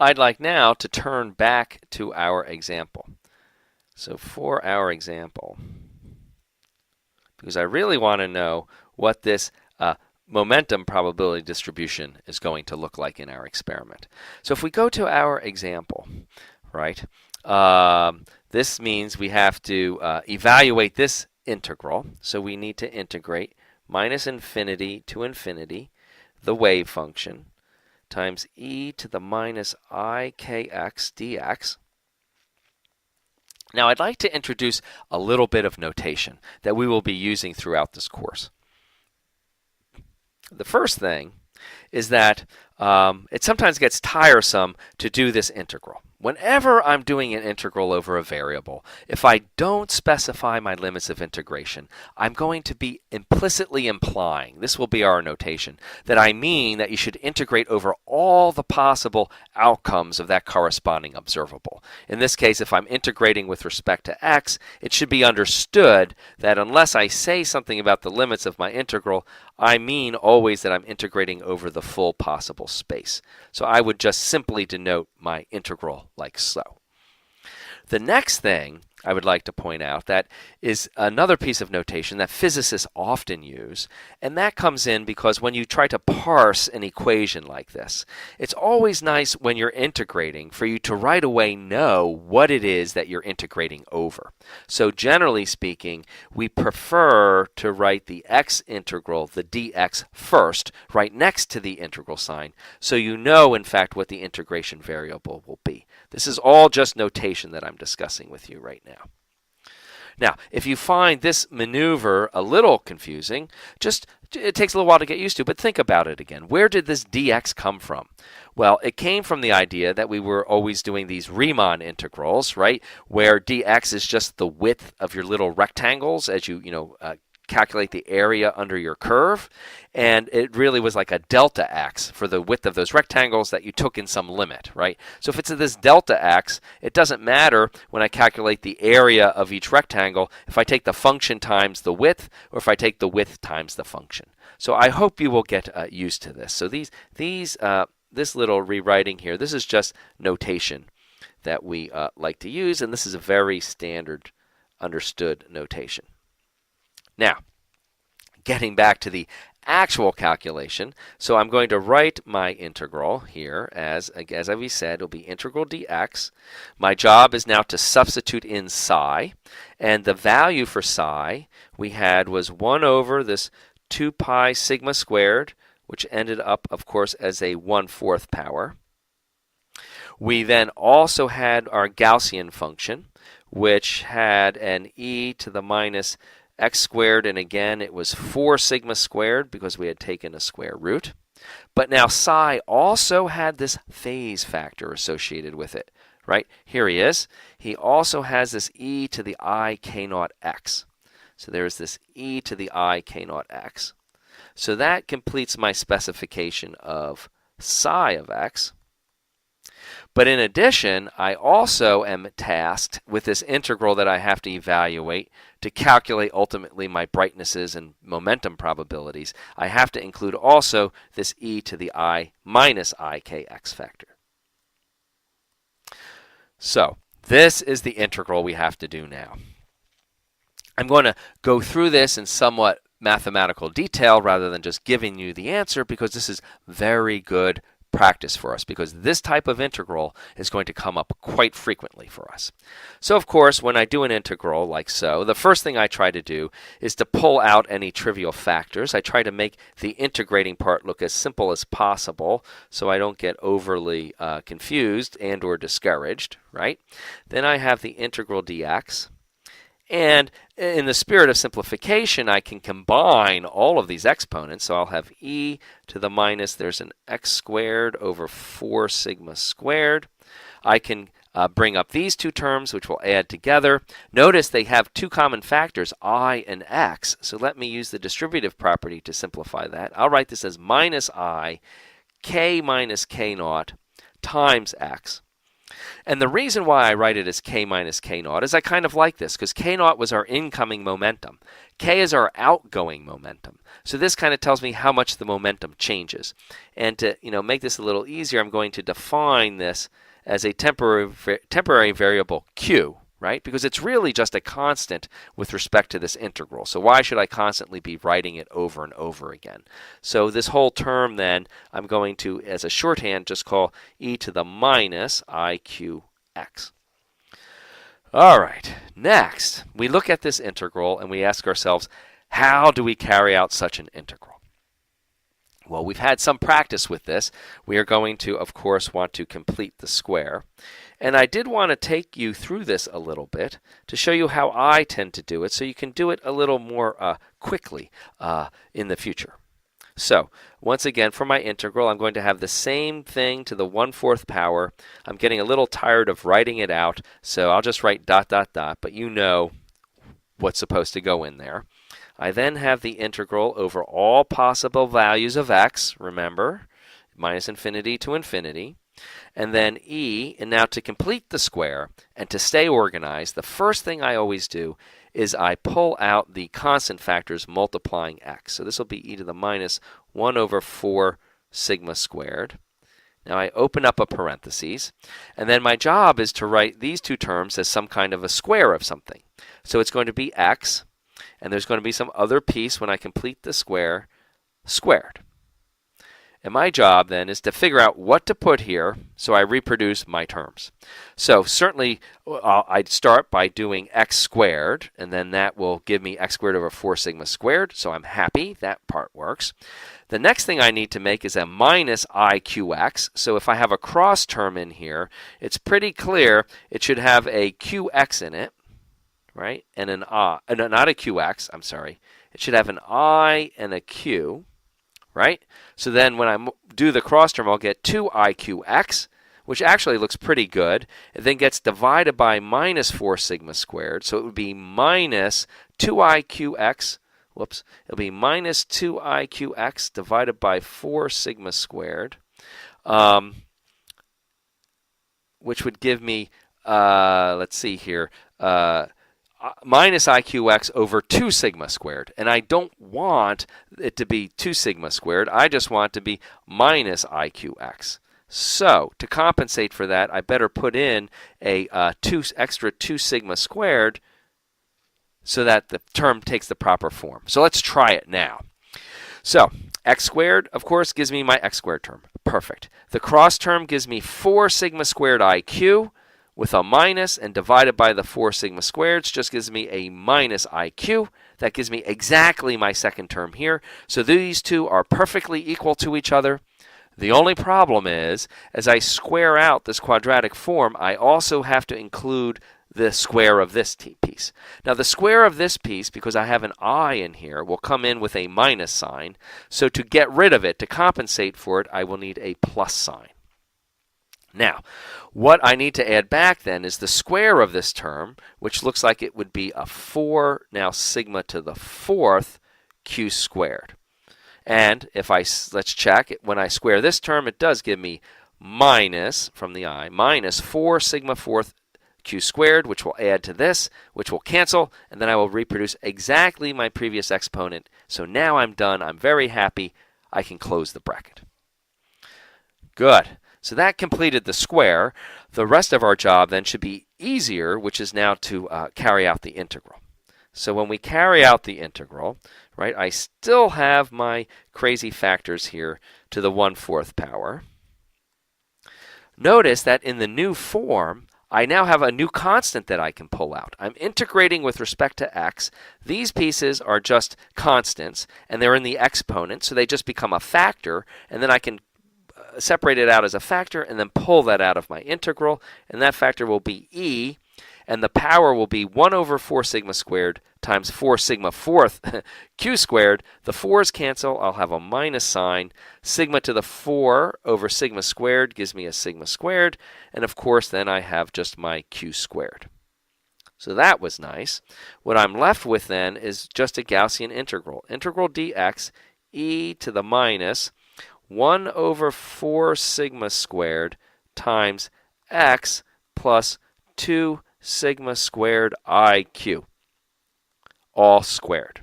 I'd like now to turn back to our example. So for our example, because I really want to know what this momentum probability distribution is going to look like in our experiment. So if we go to our example, right, this means we have to evaluate this integral. So we need to integrate minus infinity to infinity the wave function times e to the minus ikx dx. Now I'd like to introduce a little bit of notation that we will be using throughout this course. The first thing is that it sometimes gets tiresome to do this integral. Whenever I'm doing an integral over a variable, if I don't specify my limits of integration, I'm going to be implicitly implying, this will be our notation, that I mean that you should integrate over all the possible outcomes of that corresponding observable. In this case, if I'm integrating with respect to x, it should be understood that unless I say something about the limits of my integral, I mean always that I'm integrating over the full possible space. So I would just simply denote my integral like so. The next thing I would like to point out that is another piece of notation that physicists often use, and that comes in because when you try to parse an equation like this, it's always nice when you're integrating for you to right away know what it is that you're integrating over. So generally speaking, we prefer to write the x integral, the dx, first, right next to the integral sign, so you know in fact what the integration variable will be. This is all just notation that I'm discussing with you right now. Now, if you find this maneuver a little confusing, it takes a little while to get used to, but think about it again. Where did this dx come from? Well, it came from the idea that we were always doing these Riemann integrals, right, where dx is just the width of your little rectangles as you calculate the area under your curve, and it really was like a delta x for the width of those rectangles that you took in some limit, right? So if it's this delta x, it doesn't matter when I calculate the area of each rectangle if I take the function times the width or if I take the width times the function. So I hope you will get used to this. So this little rewriting here, this is just notation that we like to use, and this is a very standard understood notation. Now, getting back to the actual calculation, so I'm going to write my integral here as we said, it'll be integral dx. My job is now to substitute in psi, and the value for psi we had was 1 over this 2 pi sigma squared, which ended up, of course, as a 1/4 power. We then also had our Gaussian function, which had an e to the minus x squared, and again it was 4 sigma squared because we had taken a square root. But now psi also had this phase factor associated with it, right? Here he is. He also has this e to the I k naught x. So there's this e to the I k naught x. So that completes my specification of psi of x. But in addition, I also am tasked with this integral that I have to evaluate to calculate ultimately my brightnesses and momentum probabilities. I have to include also this e to the I minus ikx factor. So this is the integral we have to do now. I'm going to go through this in somewhat mathematical detail rather than just giving you the answer, because this is very good practice for us, because this type of integral is going to come up quite frequently for us. So of course, when I do an integral like so, the first thing I try to do is to pull out any trivial factors. I try to make the integrating part look as simple as possible so I don't get overly confused and or discouraged, right? Then I have the integral dx. And in the spirit of simplification, I can combine all of these exponents. So I'll have e to the minus, there's an x squared over 4 sigma squared. I can bring up these two terms, which will add together. Notice they have two common factors, I and x. So let me use the distributive property to simplify that. I'll write this as minus I, k minus k naught times x. And the reason why I write it as k minus k naught is I kind of like this because k naught was our incoming momentum. K is our outgoing momentum. So this kind of tells me how much the momentum changes. And to make this a little easier, I'm going to define this as a temporary variable q, right? Because it's really just a constant with respect to this integral. So why should I constantly be writing it over and over again? So this whole term then, I'm going to, as a shorthand, just call e to the minus iqx. All right, next, we look at this integral and we ask ourselves, how do we carry out such an integral? Well, we've had some practice with this. We are going to, of course, want to complete the square. And I did want to take you through this a little bit to show you how I tend to do it so you can do it a little more quickly in the future. So, once again, for my integral, I'm going to have the same thing to the 1/4 power. I'm getting a little tired of writing it out, so I'll just write dot, dot, dot, but you know what's supposed to go in there. I then have the integral over all possible values of x, remember, minus infinity to infinity, and then e, and now to complete the square and to stay organized, the first thing I always do is I pull out the constant factors multiplying x. So this will be e to the minus 1/4 sigma squared. Now I open up a parentheses, and then my job is to write these two terms as some kind of a square of something. So it's going to be x, and there's going to be some other piece when I complete the square, squared. And my job then is to figure out what to put here so I reproduce my terms. So certainly I'd start by doing x squared, and then that will give me x squared over 4 sigma squared, so I'm happy, that part works. The next thing I need to make is a minus iqx, so if I have a cross term in here, it's pretty clear it should have a qx in it, right? And an I, not a qx, I'm sorry. It should have an I and a q, right? So then when I do the cross term, I'll get 2iqx, which actually looks pretty good. It then gets divided by minus 4 sigma squared, so it would be minus 2iqx, whoops, it'll be minus 2iqx divided by 4 sigma squared, which would give me, let's see here, minus iqx over 2 sigma squared. And I don't want it to be 2 sigma squared. I just want it to be minus iqx. So to compensate for that, I better put in a extra 2 sigma squared so that the term takes the proper form. So let's try it now. So x squared, of course, gives me my x squared term. Perfect. The cross term gives me 4 sigma squared iq with a minus, and divided by the 4 sigma squareds just gives me a minus iq. That gives me exactly my second term here. So these two are perfectly equal to each other. The only problem is, as I square out this quadratic form, I also have to include the square of this piece. Now the square of this piece, because I have an I in here, will come in with a minus sign. So to get rid of it, to compensate for it, I will need a plus sign. Now, what I need to add back then is the square of this term, which looks like it would be a 4 now sigma to the 4th q squared. And if let's check, when I square this term, it does give me minus, from the I, minus 4 sigma 4th q squared, which will add to this, which will cancel, and then I will reproduce exactly my previous exponent. So now I'm done. I'm very happy. I can close the bracket. Good. So that completed the square. The rest of our job then should be easier, which is now to carry out the integral. So when we carry out the integral, right, I still have my crazy factors here to the 1/4 power. Notice that in the new form, I now have a new constant that I can pull out. I'm integrating with respect to x. These pieces are just constants, and they're in the exponent, so they just become a factor, and then I can separate it out as a factor and then pull that out of my integral, and that factor will be e, and the power will be 1/4 sigma squared times 4 sigma 4th q squared. The 4's cancel. I'll have a minus sign. Sigma to the 4 over sigma squared gives me a sigma squared, and of course then I have just my q squared. So that was nice. What I'm left with then is just a Gaussian integral. Integral dx e to the minus 1/4 sigma squared times x plus 2 sigma squared iq, all squared.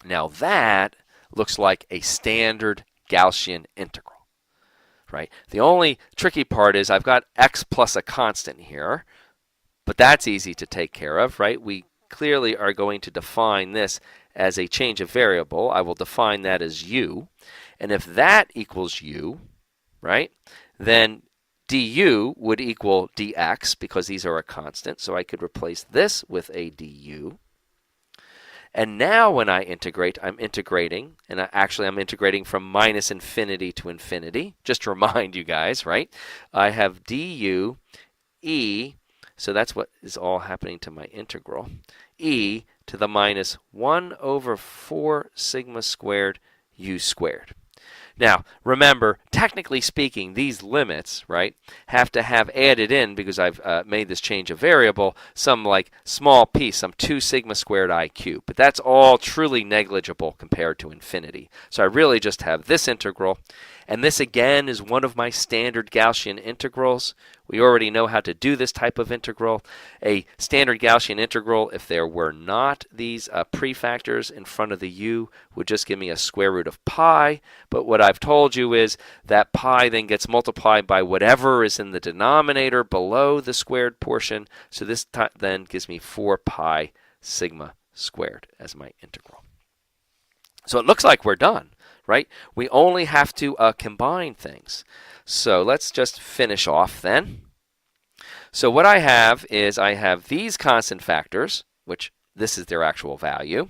Now that looks like a standard Gaussian integral, right? The only tricky part is I've got x plus a constant here, but that's easy to take care of, right? We clearly are going to define this as a change of variable. I will define that as u. And if that equals u, right, then du would equal dx because these are a constant. So I could replace this with a du. And now when I integrate, I'm integrating, and I'm integrating from minus infinity to infinity. Just to remind you guys, right? I have du e, so that's what is all happening to my integral, e to the minus 1 over 4 sigma squared u squared. Now, remember, technically speaking, these limits, right, have to have added in, because I've made this change of variable, some like small piece, some 2 sigma squared I cubed. But that's all truly negligible compared to infinity. So I really just have this integral. And this, again, is one of my standard Gaussian integrals. We already know how to do this type of integral. A standard Gaussian integral, if there were not these prefactors in front of the u, would just give me a square root of pi. But what I've told you is that pi then gets multiplied by whatever is in the denominator below the squared portion. So this then gives me 4 pi sigma squared as my integral. So it looks like we're done, right? We only have to combine things. So let's just finish off then. So what I have is I have these constant factors, which this is their actual value,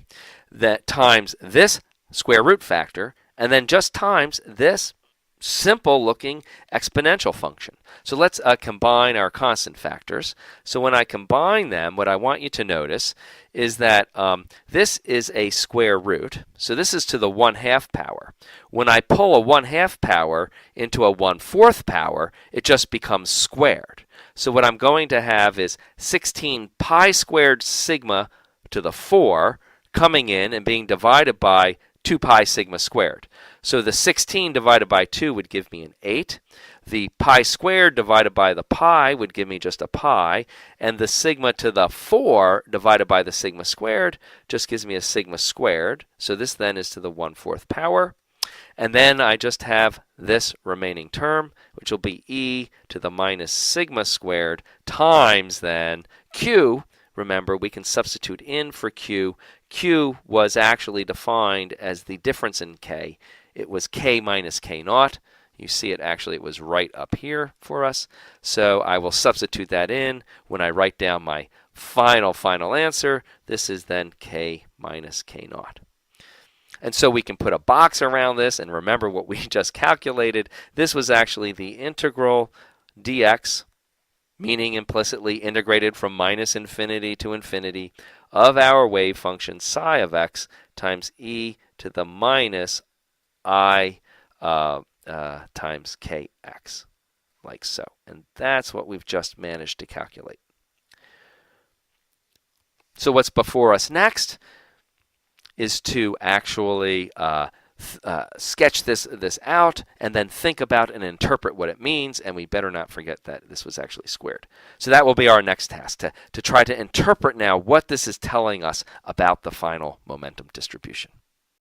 that times this square root factor, and then just times this simple looking exponential function. So let's combine our constant factors. So when I combine them, what I want you to notice is that this is a square root. So this is to the 1/2 power. When I pull a 1/2 power into a 1/4 power, it just becomes squared. So what I'm going to have is 16 pi squared sigma to the 4 coming in and being divided by 2 pi sigma squared. So the 16 divided by 2 would give me an 8. The pi squared divided by the pi would give me just a pi. And the sigma to the 4 divided by the sigma squared just gives me a sigma squared. So this then is to the 1/4 power. And then I just have this remaining term, which will be e to the minus sigma squared times then q. Remember, we can substitute in for q. Q was actually defined as the difference in k. It was k minus k naught. You see it actually, it was right up here for us. So I will substitute that in when I write down my final answer. This is then k minus k naught. And so we can put a box around this and remember what we just calculated. This was actually the integral dx, meaning implicitly integrated from minus infinity to infinity, of our wave function psi of x times e to the minus I times kx, like so. And that's what we've just managed to calculate. So what's before us next is to actually sketch this out and then think about and interpret what it means, and we better not forget that this was actually squared. So that will be our next task, to try to interpret now what this is telling us about the final momentum distribution.